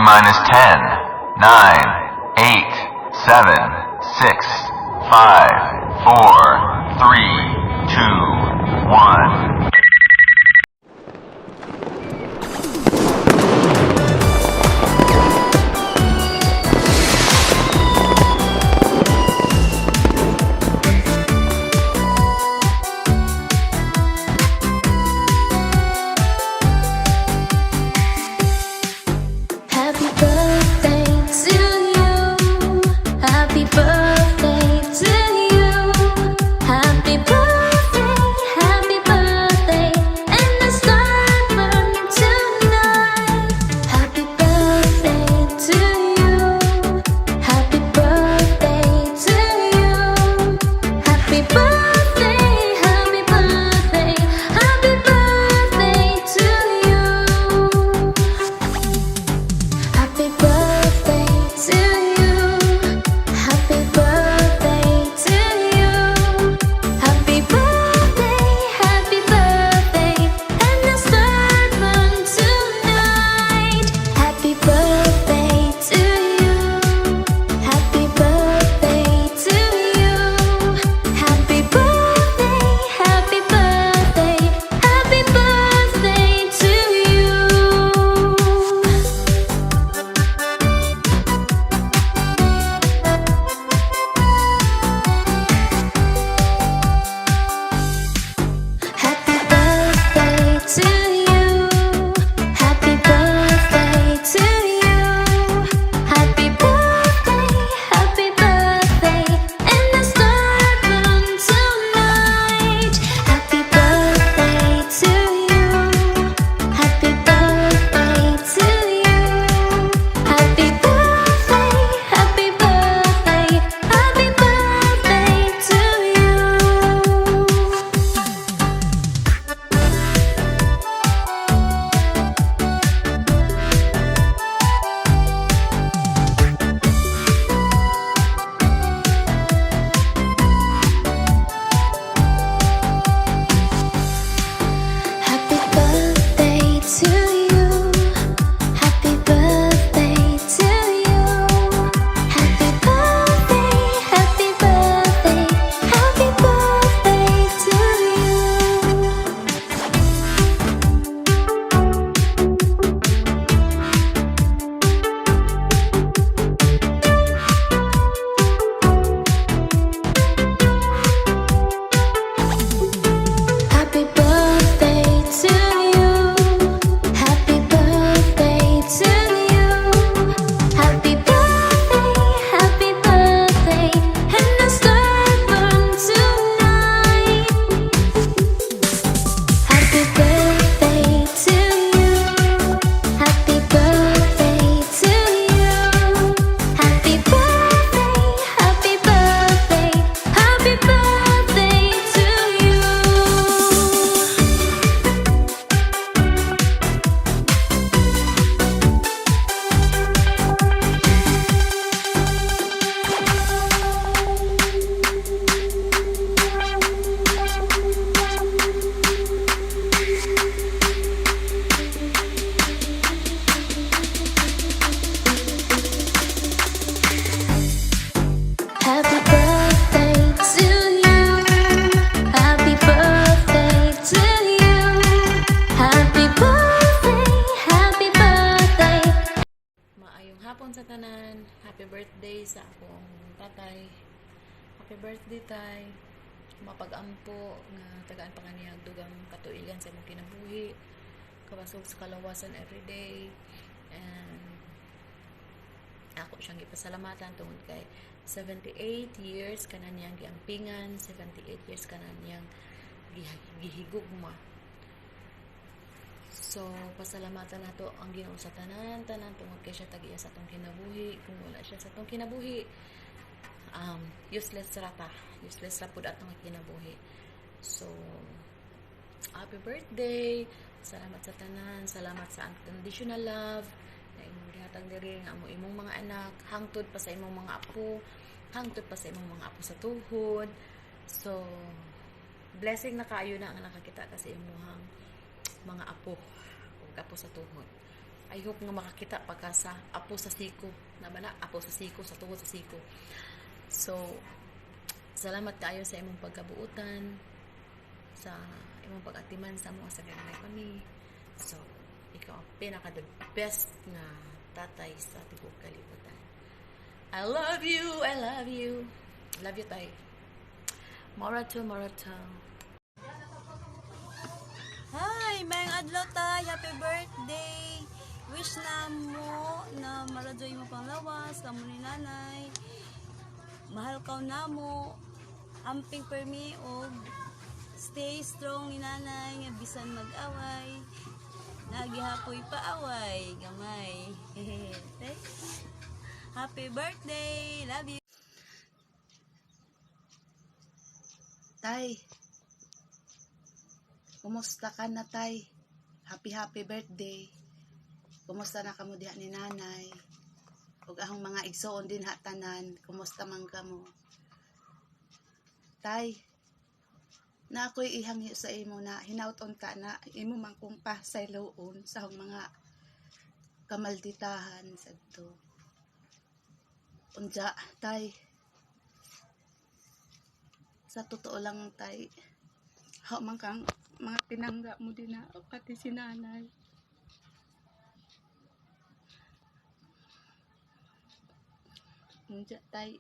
minus 10, 9, 8, 7, 6, 5, 4, 3, 2, 1. Happy birthday to you. Happy birthday to you. Happy birthday, happy birthday. And the sun burning tonight. Happy birthday to you. Happy birthday to you. Happy birthday, happy birthday. Happy birthday to you. Happy birthday to you. Happy birthday to you. Happy birthday, happy birthday. And the sun burn tonight. Happy birthday to you. Happy birthday to you. Happy birthday, happy birthday. Happy birthday to you. Happy birthday to you. Happy birthday to you. Happy birthday, happy birthday. And the star burn tonight. Happy birthday to you. Happy birthday to you. Happy birthday, happy birthday. Happy birthday to you. Happy birthday to you. Happy birthday to you. Happy birthday, happy birthday. Happy birthday to you. Happy birthday to you. Happy birthday to you. Happy birthday, happy birthday. And the star burn tonight. Happy birthday to you. Happy birthday to you. Happy birthday, happy birthday. Happy birthday to you. Happy birthday to you. Happy birthday to you. Happy birthday, happy birthday. Maayong hapon sa tanan. Happy birthday sa akong tatay. Happy birthday, tay. Mapag-ampo nga tagaan pa kaniyang dugang katuigan sa imong kinabuhi. Kabasog sa kalawasan everyday. And ako siyang ipasalamatan tungod kay 78 years kanan niyang giampingan, 78 years kanan niyang gihigugma. So, pasalamatan nato ang Ginoo sa tanan tungod kay siya tagiya sa atong kinabuhi. Kung wala siya sa atong kinabuhi, useless ra ta. Useless ra pud atong kinabuhi. So, happy birthday. Salamat sa tanan, salamat sa unconditional love na imong gihatag diri nga imong mga anak, hangtod pa sa imong mga apo, hangtod pa sa imong mga apo sa tuhod. So, blessing na kaayo na ang nakakita ka sa imong mga apo o apo sa tuhod. I hope nga makakita pagka sa apo sa siko. Naman na, apo sa siko, sa tuwod sa siko. So, salamat kayo sa imong pagkabuutan, sa imong pag-atiman sa mga sa ganay kami. So, ikaw ang pinaka-the best na tatay sa tibok kalibutan. I love you, I love you. Love you, tay. Morato, morato. Hi, mayang adlaw tay, happy birthday. Wish na mo na marajoy mo pang lawas, kamo ni nanay. Mahal ka na mo. Amping permi og stay strong ni nanay nga bisan mag-away. Nagihapoy paaway, gamay. Happy birthday. Love you. Tay, kumusta ka na, tay? Happy birthday. Kumusta na kamo diha ni nanay? Ug ahong mga igsoon din hatanan, kumusta man kamo? Tay, na ako'y ihangyo sa imo na hinauton ka na imo man kong pasayloon sa akong mga kamalditahan sadto. Unja, tay, sa totoo lang, tay, hao man kang mga tinangga mo din na pati si nanay. Unja, tay,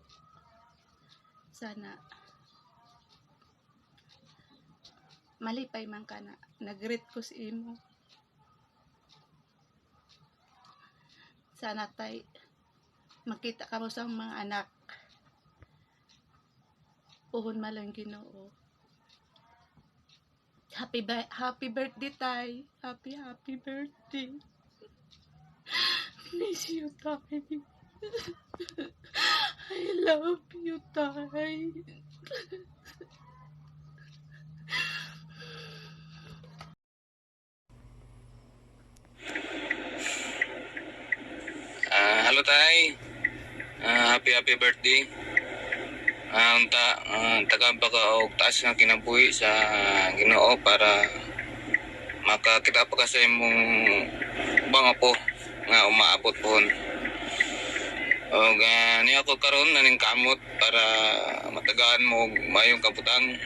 sana malipay man ka na nag-greet ko si imo. Sana, tay, makita ka mo sa mga anak. Puhon malang Ginoo. Happy birthday, tay. Happy birthday. Miss you, tay. I love you, tay. Hello tay. Happy birthday. Taga pa ka og taas nga kinabuhi sa Ginoo para makakita pa ka sa imong bang apo nga umaabot pohon. Og niya ako karon naning kamot para matagaan mo og mayong kabutang.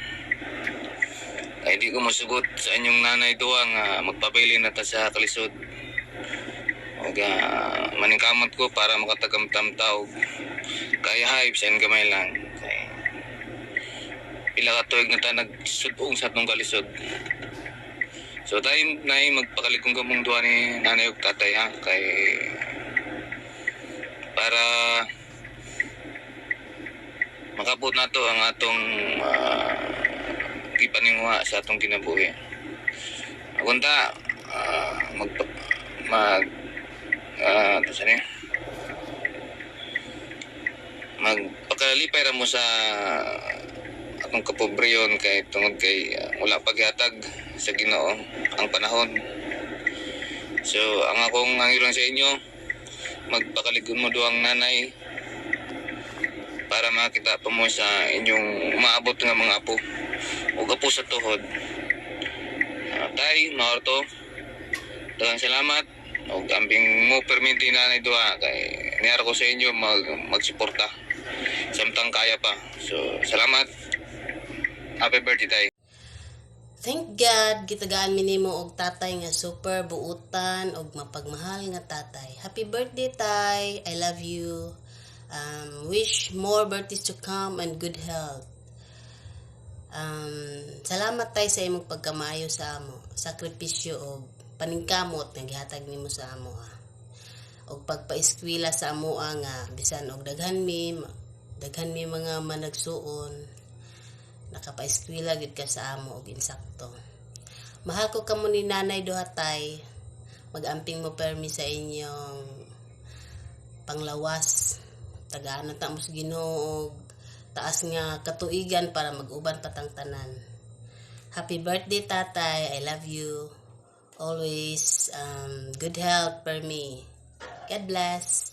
Ay di ko masugot sa inyong nanay duwa nga magpabili na ta sa kalisod. Og maningkamot ko para makatagamtam-taw kaya hype sa gamay lang kay pila ka tuig na ta nagsudong sa atong kalisod. So tayo na magpakaligong kamong duwa ni nanay ug tatay ha kay para makabot na to ang atong gipaningwa sa atong kinabuhi. Agunta magpakalipay ra mo sa atong kapobriyon kay tungod kay wala paghatag sa Ginoo ang panahon. So ang akong nangiron sa inyo, magpakaligon mo duang nanay para makita pa mo sa inyong maabot nga mga apo o apo sa tuhod. Tay, maorto, daghang salamat. Og ambing mo perminti nanay duha kay niyara ko sa inyo magsuporta samtang kaya pa. So salamat. Happy birthday tay. Thank God gitagaan mi nimo og tatay nga super buutan og mapagmahal nga tatay. Happy birthday tay. I love you. Wish more birthdays to come and good health. Salamat tay sa imong pagkamaayo sa amo, sakripisyo og paningkamot nga gihatag nimo sa amo og pagpaeskwela sa amo nga bisan og daghan mi mga managsuon nakapaeskwela gid ka sa amo og insakto. Mahal ko kamo ni nanay duha tay. Magamping mo permi sa inyong panglawas. Tagaan ta mo sa Ginoo og taas nga katuigan para mag-uban patang tanan. Happy birthday tatay. I love you. Always good health for me. God bless.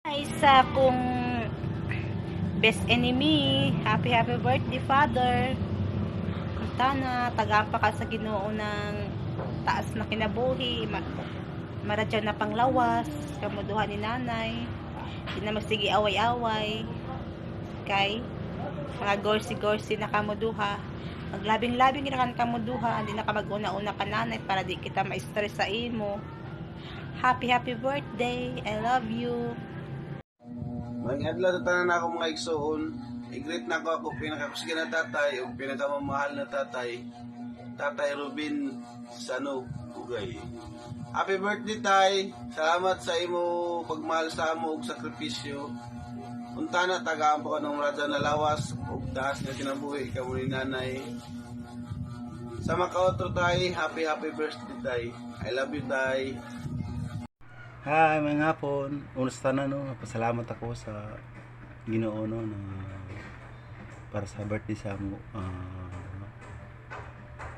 Hi sa kong best enemy. Happy birthday, Father. Tana, tagapa ka sa Ginoo ng taas na kinabuhi, maradyaw na panglawas, kamuduha ni nanay, di na magsige away-away, kay mga gorsi-gorsi na kamuduha, maglabing-labing na kan kamuduha, di na ka mag-una-una ka nanay para di kita ma-stress sa imo. Happy birthday, I love you. Mga adlaw na tanan ako mga igsoon, i-greet na ako pinakakusga na tatay o pinakamamahal na tatay, Tatay Robin Sano Ugay. Happy birthday tay, salamat sa imo pagmahal sa amo ug sakripisyo. Unta na tagaan pa ka ng radya na lawas ug taas na kinabuhi ka mo ni nanay. Sa makaotro tay, happy birthday tay. I love you tay. Hi, mga hapon. Unos tanan, no? Pasalamat ako sa Ginoo, no, na para sa birthday sa mo.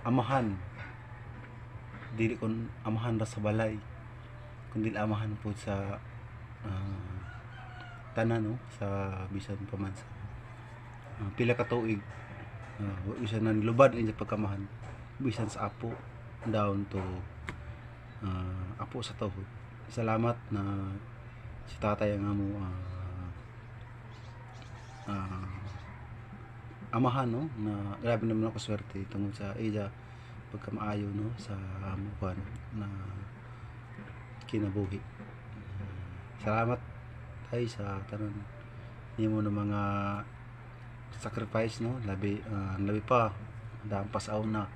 Amahan. Dili kon amahan ra sa balay. Kundi amahan po sa tanan, no, sa bisan pa man sa pila ka tuig. Bisan nan lubad sa pagkamahan. Bisan sa apo down to apo sa tuhod. Salamat na si tatay ang amo amahan, no, na grabe naman ako swerte tungod sa iya pagkamaayo, no, sa amo ko na kinabuhi. Salamat tayo sa tanan nimo ng mga sacrifice, no, labi pa dampas aw na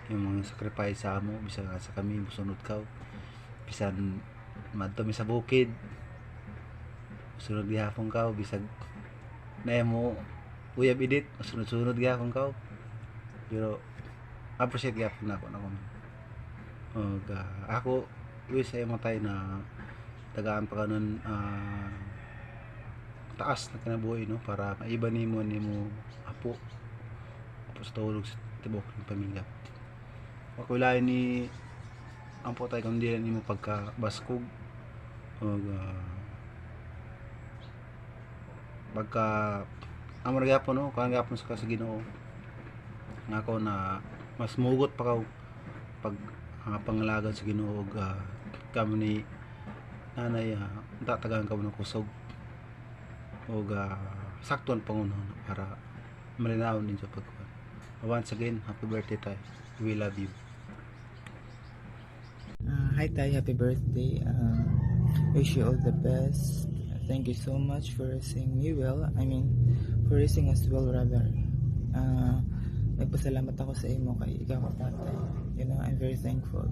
yung mga sacrifice sa amo bisan sa kami musunod ka bisan madto mi sa bukid sunod gihapon ka bisag na mo uyab edit sunod gihapon ka pero appreciate gihapon na ako ako wish ay matay na tagaan pa kanon taas na kinabuhi, no, para maiba nimo apo sa tulog sa tibok ng pamilya. Ako lain ni ang po tayo kundi rin mo pagka baskog o pagka amor gyapon, no, kan gyapon sa Ginoo nga ako na mas mugot pa ka pag pangalagan sa Ginoo kamo ni nanay tatagan ka mo ng kusog o sakton pangunahon para malinawon din sa pagkuhan. Once again, happy birthday tayo. We love you. Hi Tay, happy birthday. Wish you all the best. Thank you so much for raising me well. For raising us well rather. Nagpasalamat ako sa imo kay ikaw tatay. You know, I'm very thankful.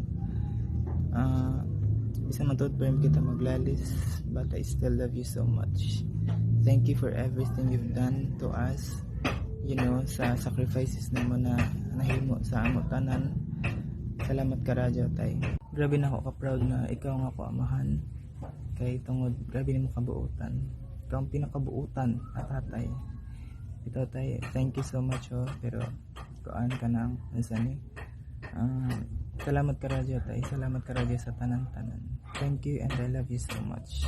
Bisa matod pa rin kita maglalis, but I still love you so much. Thank you for everything you've done to us. You know, sa sacrifices na mo na nahimo sa amo tanan. Salamat ka radyo tay. Grabe na ako ka-proud na ikaw nga ako amahan. Kay tungod, grabe na mo kabuutan. Ikaw ang pinakabuutan at tatay. Ito tay, thank you so much pero kuan ka na ang salamat ka radyo tay. Salamat ka radyo sa tanan-tanan. Thank you and I love you so much.